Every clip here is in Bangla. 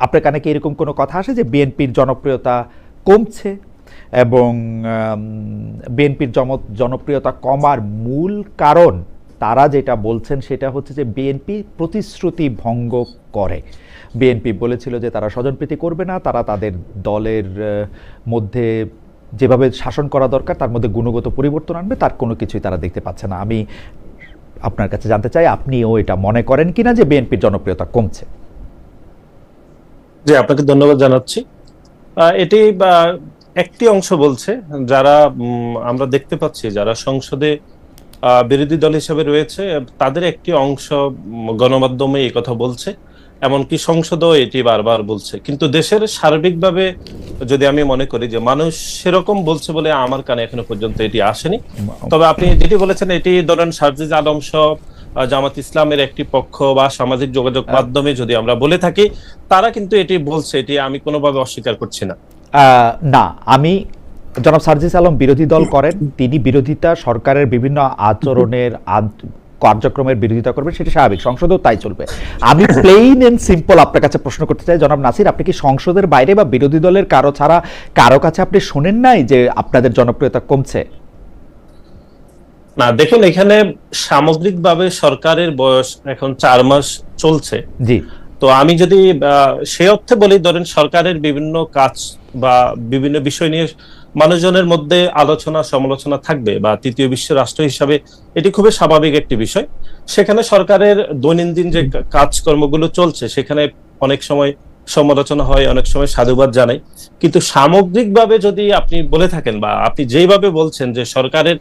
আপনার কানে কি এরকম কোনো কথা আসে যে বিএনপির জনপ্রিয়তা কমছে এবং বিএনপির জনপ্রিয়তা কমার মূল কারণ তারা যেটা বলছেন সেটা হচ্ছে যে বিএনপি প্রতিশ্রুতি ভঙ্গ করে? বিএনপি বলেছিল যে তারা স্বজনপ্রীতি করবে না, তারা তাদের দলের মধ্যে যেভাবে শাসন করা দরকার তার মধ্যে গুণগত পরিবর্তন আনবে, তার কোনো কিছুই তারা দেখতে পাচ্ছে না। আমি আপনার কাছে জানতে চাই আপনিও এটা মনে করেন কিনা যে বিএনপির জনপ্রিয়তা কমছে? জি, আপনাকে ধন্যবাদ জানাচ্ছি। এটি একটি অংশ বলছে, যারা আমরা দেখতে পাচ্ছি যারা সংসদে বিরোধী দল হিসেবে রয়েছে তাদের একটি অংশ গণমাধ্যমে এই কথা বলছে, এমনকি সংসদও এটি বারবার বলছে। কিন্তু দেশের সার্বিকভাবে যদি আমি মনে করি যে মানুষ সেরকম বলছে বলে আমার কানে এখনো পর্যন্ত এটি আসেনি। তবে আপনি যেটি বলেছেন এটি ধরেন সার্জিস আলম সহ জামাত ইসলামের একটি পক্ষ বা সামাজিক যোগাযোগ মাধ্যমে যদি আমরা বলে থাকি, তারা কিন্তু এটি বলছে, এটি আমি কোনোভাবে অস্বীকার করছি না। না, আমি জনাব সার্জিস আলম বিরোধী দল করেন, তিনি বিরোধিতা সরকারের বিভিন্ন আচরণের কার্যক্রমের বিরোধিতা করবেন, সেটা স্বাভাবিক, সংসদেও তাই চলবে। আমি প্লেইন এন্ড সিম্পল আপনার কাছে প্রশ্ন করতে চাই, জনাব নাসির, আপনি কি সংসদের বাইরে বা বিরোধী দলের কারো ছাড়া কারো কাছে আপনি শোনেন নাই যে আপনাদের জনপ্রিয়তা কমছে? না, দেখুন, এখানে সামগ্রিকভাবে সরকারের বয়স এখন 4 মাস চলছে। জি, তো আমি যদি সে অর্থে বলি, ধরেন সরকারের বিভিন্ন কাজ বা বিভিন্ন বিষয় নিয়ে মানুষজনের মধ্যে আলোচনা সমালোচনা থাকবে, বা তৃতীয় বিশ্ব রাষ্ট্র হিসাবে এটি খুবই স্বাভাবিক একটি বিষয়। সেখানে সরকারের দৈনন্দিন যে কাজকর্মগুলো চলছে সেখানে অনেক সময় সমালোচনা হয়, অনেক সময় সাধুবাদ জানাই। কিন্তু সামগ্রিকভাবে যদি আপনি বলে থাকেন বা আপনি যেভাবে বলছেন যে সরকারের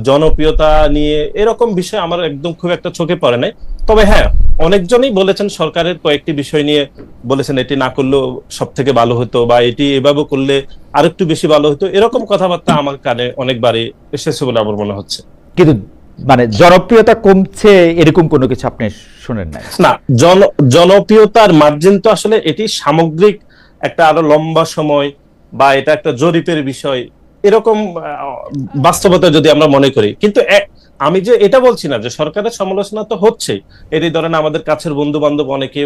জনপ্রিয়তা নিয়ে, এরকম বিষয় আমার একদম খুব একটা চোখে পড়ে নাই। তবে হ্যাঁ, অনেকজনই বলেছেন সরকারের কয়েকটি বিষয় নিয়ে, বলেছেন এটি না করলেও সব থেকে ভালো হতো, বা এটি এভাবে করলে আরেকটু বেশি ভালো হতো, এরকম কথাবার্তা আমার কানে অনেকবারই এসেছে বলে আমার মনে হচ্ছে। কিন্তু মানে জনপ্রিয়তা কমছে এরকম কোনো কিছু আপনি শুনেন নাই? না, জনপ্রিয়তার মার্জিন তো আসলে এটি সামগ্রিক একটা আরো লম্বা সময়, বা এটা একটা জরিপের বিষয়, এরকম বাস্তবতা যদি আমরা মনে করি। কিন্তু আমি যে এটা বলছি না যে সরকারের সমালোচনা তো হচ্ছে, এটি ধরেন আমাদের কাছের বন্ধু বান্ধব অনেকে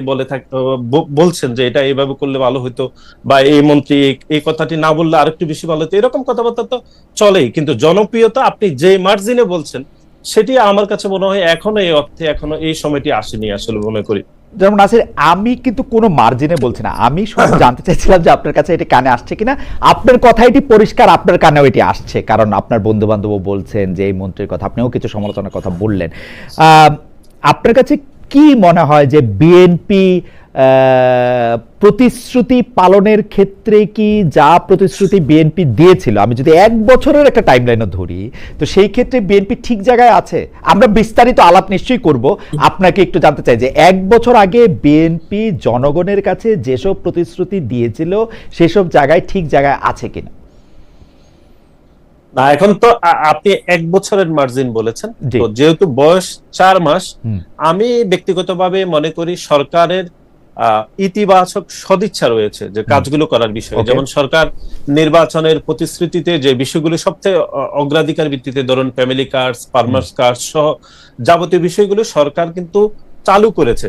বলছেন যে এটা এইভাবে করলে ভালো হতো, বা এই মন্ত্রী এই কথাটি না বললে আরেকটু বেশি ভালো হতো, এরকম কথাবার্তা তো চলেই। কিন্তু জনপ্রিয়তা আপনি যে মার্জিনে বলছেন সেটি আমার কাছে মনে হয় এখনো এই অর্থে, এখনো এই সময়টি আসেনি আসলে মনে করি। যেমন নাসির, আমি কিন্তু কোনো মার্জিনে বলছি না, আমি সব জানতে চাইছিলাম যে আপনার কাছে এটি কানে আসছে কিনা। আপনার কথা এটি পরিষ্কার, আপনার কানেও এটি আসছে, কারণ আপনার বন্ধু বান্ধবও বলছেন যে এই মন্ত্রীর কথা, আপনিও কিছু সমালোচনার কথা বললেন। আপনার কাছে কি মনে হয় যে বিএনপি প্রতিশ্রুতি পালনের ক্ষেত্রে কি যা প্রতিশ্রুতি বিএনপি দিয়েছিল, আমি যদি 1 বছরের একটা টাইমলাইনও ধরি, তো সেই ক্ষেত্রে বিএনপি ঠিক জায়গায় আছে? আমরা বিস্তারিত আলাপ নিশ্চয়ই করব। আপনাকে একটু জানতে চাই যে 1 বছর আগে বিএনপি জনগণের কাছে যেসব প্রতিশ্রুতি দিয়েছিল সেসব জায়গায় ঠিক জায়গায় আছে কিনা? না, এখন তো আপনি 1 বছরের মার্জিন বলেছেন, তো যেহেতু বয়স 4 মাস, আমি ব্যক্তিগতভাবে মনে করি সরকারের ইতিবাচক সদিচ্ছা রয়েছে যে কাজগুলো করার বিষয়ে। যেমন সরকার নির্বাচনের প্রতিশ্রুতিতে যে বিষয়গুলো সবচেয়ে অগ্রাধিকার ভিত্তিতে, ধরুন ফ্যামিলি কার্ড, ফার্মার্স কার্ড সহ যাবতীয় বিষয়গুলো সরকার কিন্তু চালু করেছে।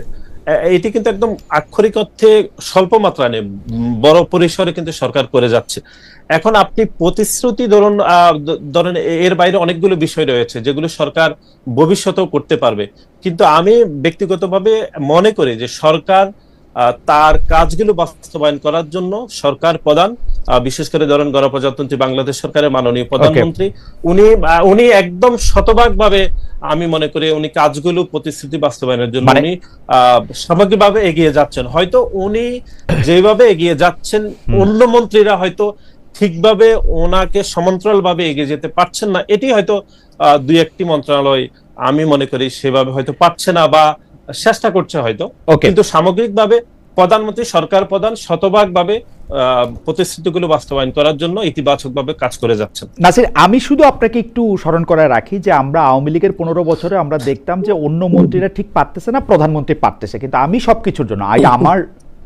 এটি কিন্তু একদম আক্ষরিক অর্থে স্বল্প মাত্রা নেই, বড় পরিসরে কিন্তু সরকার করে যাচ্ছে। এখন আপনি প্রতিশ্রুতি ধরেন এর বাইরে অনেকগুলো বিষয় রয়েছে যেগুলো সরকার ভবিষ্যতেও করতে পারবে। কিন্তু আমি ব্যক্তিগতভাবে মনে করি যে সরকার তার কাজগুলো বাস্তবায়ন করার জন্য সরকার প্রধান, বিশেষ করে ধরেন গণপ্রজাতন্ত্রী বাংলাদেশ সরকারের মাননীয় প্রধানমন্ত্রী, উনি একদম শতভাগ ভাবে আমি মনে করি উনি কাজগুলো প্রতিশ্রুতি বাস্তবায়নের জন্য উনি সামগ্রিকভাবে এগিয়ে যাচ্ছেন। হয়তো উনি যেভাবে এগিয়ে যাচ্ছেন অন্য মন্ত্রীরা হয়তো ঠিকভাবে ওনাকে সমান্তরাল ভাবে এগিয়ে যেতে পারছেন না, এটি হয়তো 2-1টি মন্ত্রণালয় আমি মনে করি সেভাবে হয়তো পারছে না বা চেষ্টা করছে হয়তো। কিন্তু সামগ্রিকভাবে প্রধানমন্ত্রী, সরকার প্রধান শতভাগ ভাবে প্রতিশ্রুতিগুলো বাস্তবায়ন করার জন্য ইতিবাচকভাবে কাজ করে যাচ্ছেন। নাসির, আমি শুধু আপনাকে একটু স্মরণ করে রাখি যে আমরা আওয়ামী লীগের 15 বছরে আমরা দেখতাম যে অন্য মন্ত্রীরা ঠিক পারতেছে না, প্রধানমন্ত্রী পারতেছে। কিন্তু আমি সবকিছুর জন্য, আমার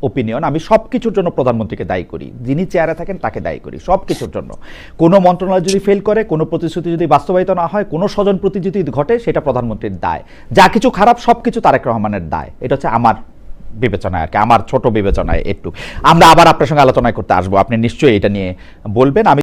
ওপিনিয়ন, আমি সবকিছুর জন্য প্রধানমন্ত্রীকে দায়ী করি, যিনি চেয়ারে থাকেন তাকে দায়ী করি সবকিছুর জন্য। কোনো মন্ত্রণালয় যদি ফেল করে, কোনো প্রতিশ্রুতি যদি বাস্তবায়িত না হয়, কোনো স্বজনপ্রীতি যদি ঘটে, সেটা প্রধানমন্ত্রীর দায়। যা কিছু খারাপ সবকিছু তারেক রহমানের দায়। এটা হচ্ছে আমার বিবেচনায় আর কি, আমার ছোট বিবেচনায় একটু। আমরা আবার আপনার সঙ্গে আলোচনা করতে আসবো, আপনি নিশ্চয়ই এটা নিয়ে বলবেন। আমি